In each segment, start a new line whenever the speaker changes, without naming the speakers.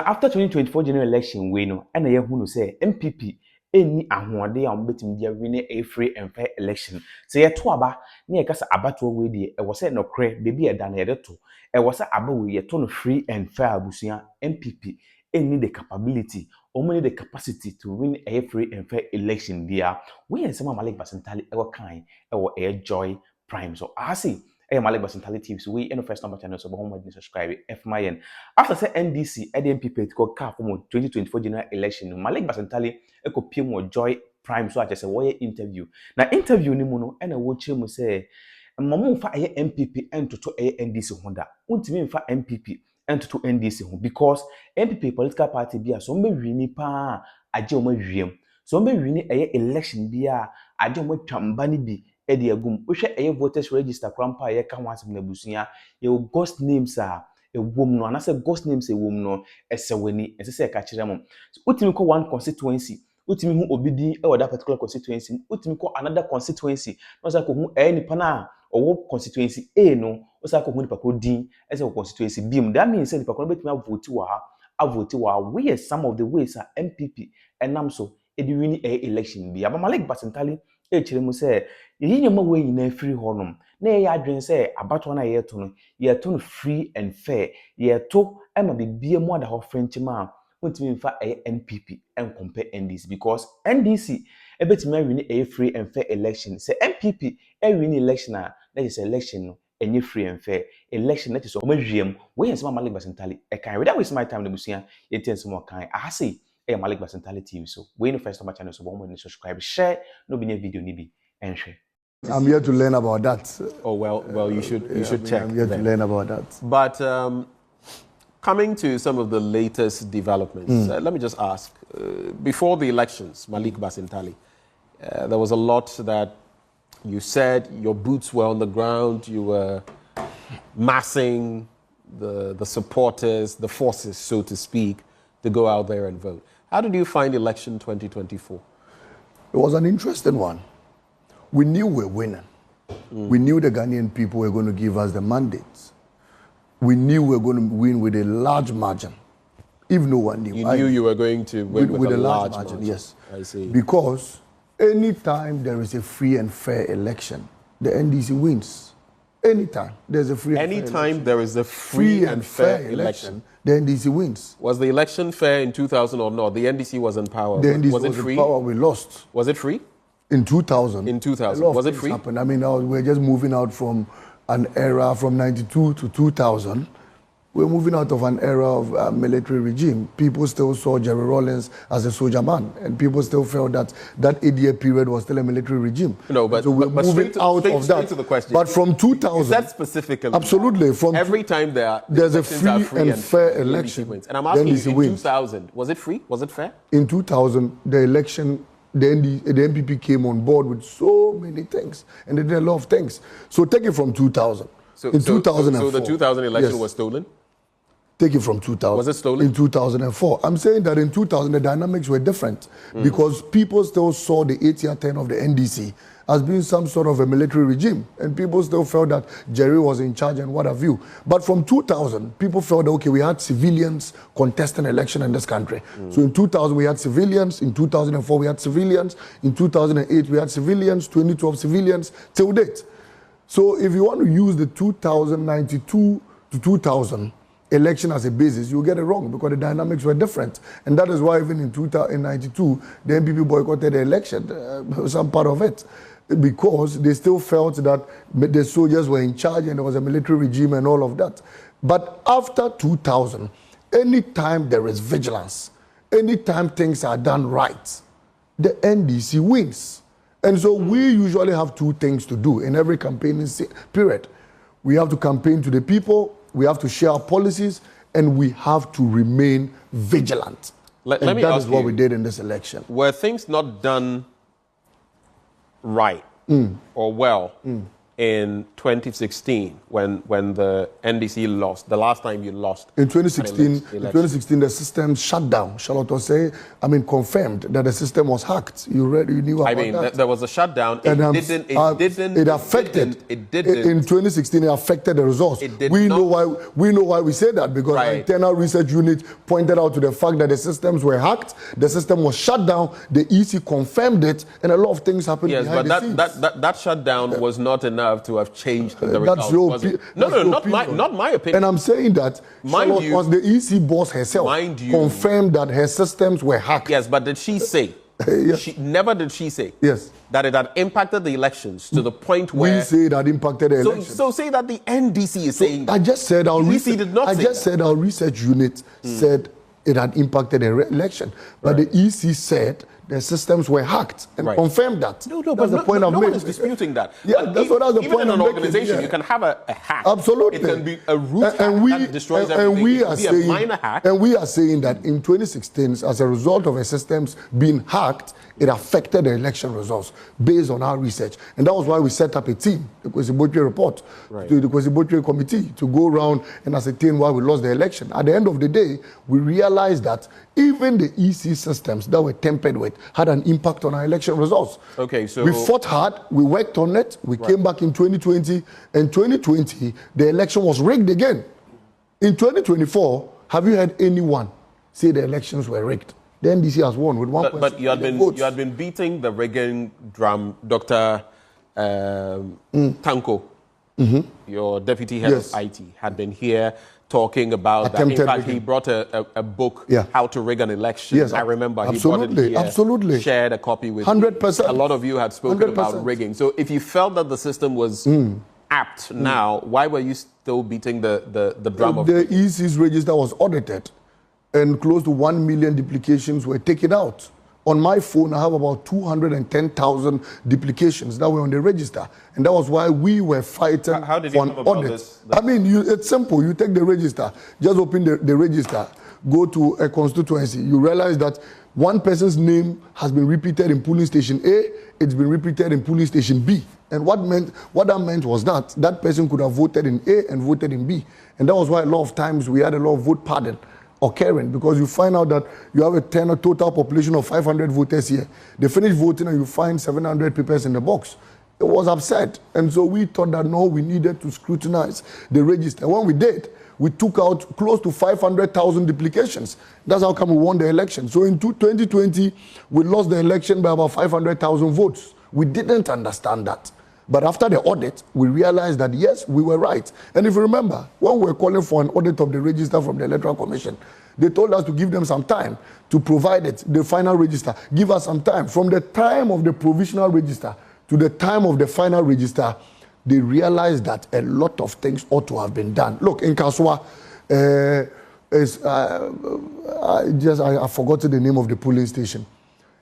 After 2024 general election, we know, and I who say NPP any ahoɔden a wɔbɛtumi de awin a free and fair election. Sɛ yɛto aba na yɛka sɛ abatoɔ wei deɛ ɛwɔ sɛ nɔkorɛ beebi ɛda na yɛde to ɛwɔ sɛ aba wei yɛto no free and fair abusua. NPP any the capability or the capacity to win a free and fair election bia. We and some Malik Basintale ɛwɔ kan ɛwɔ air joy prime. So I see. Malik Basintale TV. So we in the first number channel so home with subscribe FMIN. After say NDC NPP go car for 2024 general election. Malik Basintale eko pie mo joy prime so I just say what interview. Na interview ni mu no na wo che mu say mamu mfa eye NPP entoto eye NDC honda. Untimi mfa NPP entoto NDC ho because NPP political party bia so mbe wini pa agye o ma wiem. So mbe wini eye election bia agye o ma twamba ni bi edi agum wohwe eye voters register krampa ye ka ho asem na busuya ye ghost names a ewom no anase ghost names ewom no esewani esese ka kire mo utimi ko one constituency utimi hu obidi e that particular constituency utimi ko another constituency no say ko hu nipa na owo constituency A no o say ko hu nipa ko din ese ko constituency B that means say nipa ko betimi vote wa we some of the ways are NPP enam so edi win a election bi aba Malik Basintale e kire mu say yi nyama we nyina free honum na ye adwen say abato na ye to no free and fair ye to ema bibie mu ada ho french ma untimi mfa NPP and compare NDC because NDC ebetimi win a free and fair election say NPP win election that is election no any free and fair election that is o mahwiem we yen Malik Basintale e kan without waste my time na busia ye ten some kan I say Malik Basintale TV so we no first time channel so bo subscribe share no be video ni bi enhwe.
I'm here to learn about that.
Oh well, you should check.
I'm here to learn about that.
But coming to some of the latest developments, let me just ask: before the elections, Malik Basintale, there was a lot that you said. Your boots were on the ground. You were massing the supporters, the forces, so to speak, to go out there and vote. How did you find election 2024?
It was an interesting one. We knew we were winning. We knew the Ghanaian people were going to give us the mandates. We knew we were going to win with a large margin, if no one knew.
You knew you were going to win with a large margin.
Yes.
I see.
Because anytime there is a free and fair election, the NDC wins. Anytime there's a free and fair election,
there is a free and fair election,
the NDC wins.
Was the election fair in 2000 or not? The NDC was in power.
The NDC
was it free?
In power, we lost.
Was it free?
In 2000.
In 2000. Was it free?
Happened. I mean, we're just moving out from an era from 92 to 2000. We're moving out of an era of military regime. People still saw Jerry Rawlings as a soldier man, and people still felt that that 8-year period was still a military regime.
No, but
so we're moving out of that.
To the question.
But from 2000,
is that specifically?
Absolutely. From
every time
there's a free and fair election.
And I'm asking you, in 2000, was it free? Was it fair?
In 2000, the election. The NPP came on board with so many things, and they did a lot of things. So take it from 2000. In 2004.
So the 2000 election was stolen?
Take it from 2000.
Was it stolen?
In 2004. I'm saying that in 2000, the dynamics were different because people still saw the 8-year term of the NDC as being some sort of a military regime, and people still felt that Jerry was in charge and what have you. But from 2000, people felt that, okay, we had civilians contesting election in this country. So in 2000, we had civilians. In 2004, we had civilians. In 2008, we had civilians. 2012, civilians, till date. So if you want to use the 2092 to 2000 election as a basis, you get it wrong because the dynamics were different. And that is why even in 1992, the NPP boycotted the election, some part of it, because they still felt that the soldiers were in charge and there was a military regime and all of that. But after 2000, anytime there is vigilance, anytime things are done right, the NDC wins. And so we usually have two things to do in every campaigning period. We have to campaign to the people, we have to share our policies, and we have to remain vigilant.
Let me
that
ask
is what
you,
we did in this election.
Were things not done right or well in 2016 when the NDC lost, the last time you lost?
In 2016, the system shut down. Charlotte was saying, confirmed that the system was hacked. You knew about that.
There was a shutdown.
It affected. In 2016, it affected the results. We know why we say that, because our internal research unit pointed out to the fact that the systems were hacked, the system was shut down, the EC confirmed it, and a lot of things happened behind the scenes.
Yes, but that shutdown was not enough to have changed the results. Not my opinion.
And I'm saying that Charlotte was the EC boss herself, confirmed that her systems were hacked.
Yes, but did she say?
Yes.
Never did she say
yes.
that it had impacted the elections to the point where...
We say that impacted the elections.
So say that the NDC is saying...
I just said our research unit said it had impacted the election. But the EC said the systems were hacked and confirmed that.
No, that's the point I'm making. No one is disputing that.
Yeah, that's the point I'm making.
Even in an organization, you can have a hack.
Absolutely.
It can be a root hack that destroys everything. It can be a minor hack.
And we are saying that in 2016, as a result of the systems being hacked, it affected the election results based on our research. And that was why we set up a team, the Kwesi Botwe report, to the Kwesi Botwe committee, to go around and ascertain why we lost the election. At the end of the day, we realized that even the EC systems that were tampered with had an impact on our election results.
Okay, so...
We fought hard, we worked on it, we came back in 2020, and 2020, the election was rigged again. In 2024, have you heard anyone say the elections were rigged? The NDC has won with 1.6
But you had been beating the rigging drum, Dr. Tanko, your deputy head of IT, had been here talking about that. In fact, he brought a book, How to Rig an Election.
Yes,
I remember he brought it here,
absolutely.
Shared a copy with
100%.
A lot of you had spoken 100%. About rigging. So if you felt that the system was apt now, why were you still beating the drum of
the EC's register was audited, and close to 1 million duplications were taken out. On my phone, I have about 210,000 duplications that were on the register. And that was why we were fighting
How did you
for an
come about
audit.
this?
I mean, it's simple. You take the register, just open the register, go to a constituency. You realize that one person's name has been repeated in polling station A, it's been repeated in polling station B. And what that meant was that that person could have voted in A and voted in B. And that was why a lot of times we had a lot of vote pardon occurring, because you find out that you have a total population of 500 voters here. They finish voting and you find 700 papers in the box. It was upset. And so we thought that no, we needed to scrutinize the register. When we did, we took out close to 500,000 duplications. That's how come we won the election. So in 2020, we lost the election by about 500,000 votes. We didn't understand that. But after the audit, we realized that, yes, we were right. And if you remember, when we were calling for an audit of the register from the Electoral Commission, they told us to give them some time to provide it, the final register. Give us some time. From the time of the provisional register to the time of the final register, they realized that a lot of things ought to have been done. Look, in Kaswa, I forgot the name of the polling station.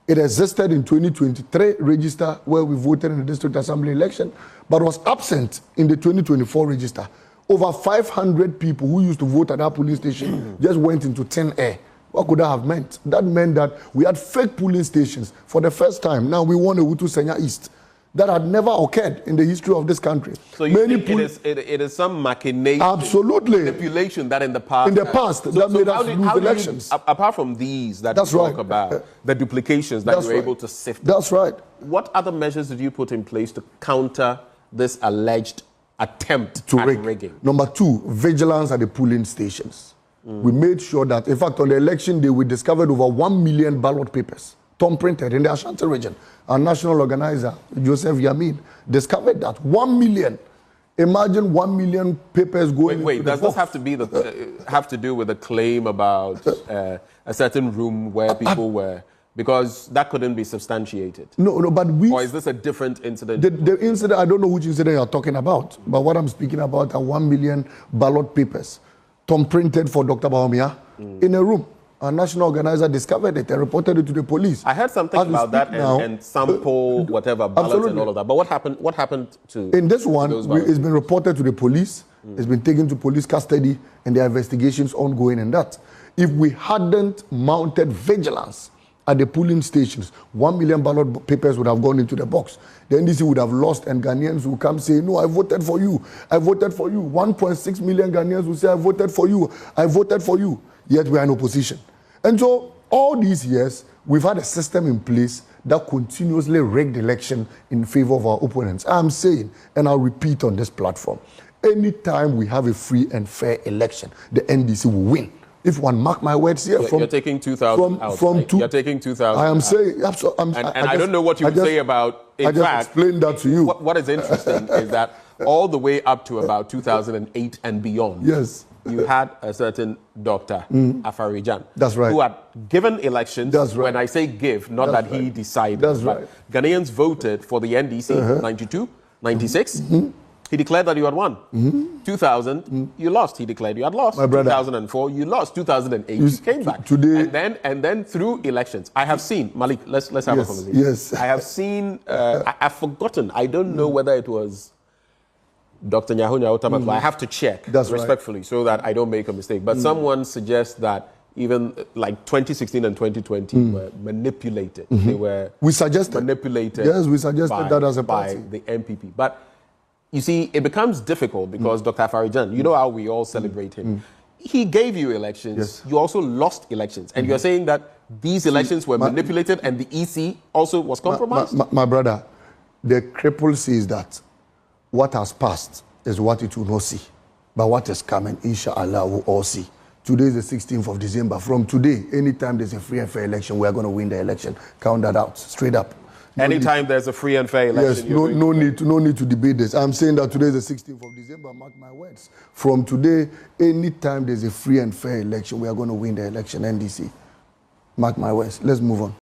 It existed in 2023 register where we voted in the district assembly election, but was absent in the 2024 register. Over 500 people who used to vote at that polling station just went into thin air. What could that have meant? That meant that we had fake polling stations for the first time. Now we won Owutu Senya East. That had never occurred in the history of this country.
So you think it is some machination,
absolutely,
manipulation that in the past,
that made us lose elections.
Apart from these that you talk about, the duplications that you were able to sift.
That's right.
What other measures did you put in place to counter this alleged attempt at rigging?
Number 2, vigilance at the polling stations. We made sure that, in fact, on the election day, we discovered over 1 million ballot papers thumb-printed in the Ashanti region. Our national organizer, Joseph Yamin, discovered that 1 million. Imagine 1 million papers going.
Wait, does this have to do with a claim about a certain room where people were? Because that couldn't be substantiated.
No, but
or is this a different incident?
The incident, I don't know which incident you're talking about, but what I'm speaking about are 1 million ballot papers thumb-printed for Dr. Bawumia in a room. Our national organizer discovered it and reported it to the police.
I heard something about that and sample whatever ballots and all of that. But what happened to
in this one? It's been reported to the police. It's been taken to police custody, and there are investigations ongoing in that. If we hadn't mounted vigilance at the polling stations, 1 million ballot papers would have gone into the box. The NDC would have lost, and Ghanaians would come say, no, I voted for you. I voted for you. 1.6 million Ghanaians would say, I voted for you. I voted for you. Yet we are in opposition. And so all these years, we've had a system in place that continuously rigged the election in favor of our opponents. I'm saying, and I'll repeat on this platform, anytime we have a free and fair election, the NDC will win. If one mark my words here,
you're taking 2,000 out. Right? You're taking 2,000.
I am saying, absolutely.
I don't know what you would say about. In fact,
explain that to you.
What is interesting is that all the way up to about 2008 and beyond,
yes,
you had a certain Dr. Afarijan,
that's right,
who had given elections.
That's right.
When I say give, not
that's
that he decided.
That's right.
Ghanaians voted for the NDC 92, 96. He declared that you had won. 2000, you lost. He declared you had lost.
My brother.
2004, you lost. 2008, you came back.
Today,
and then through elections, I have seen Malik. Let's have a conversation.
Yes.
I have seen. I've forgotten. I don't know whether it was Dr. Nyahunya Otamak. I have to check respectfully so that I don't make a mistake. But someone suggests that even like 2016 and 2020 were manipulated. They were manipulated.
Yes, we suggested that as a party.
By the NPP. But you see, it becomes difficult because Dr. Afarijan, you know how we all celebrate him. He gave you elections.
Yes.
You also lost elections. And you're saying that these elections were manipulated and the EC also was compromised?
My brother, the cripple says that what has passed is what it will not see. But what is coming, inshallah, we'll all see. Today is the 16th of December. From today, anytime there's a free and fair election, we are going to win the election. Count that out, straight up.
Anytime there's a free and fair election.
Yes, no need to debate this. I'm saying that today is the 16th of December, mark my words. From today, anytime there's a free and fair election, we are going to win the election, NDC. Mark my words. Let's move on.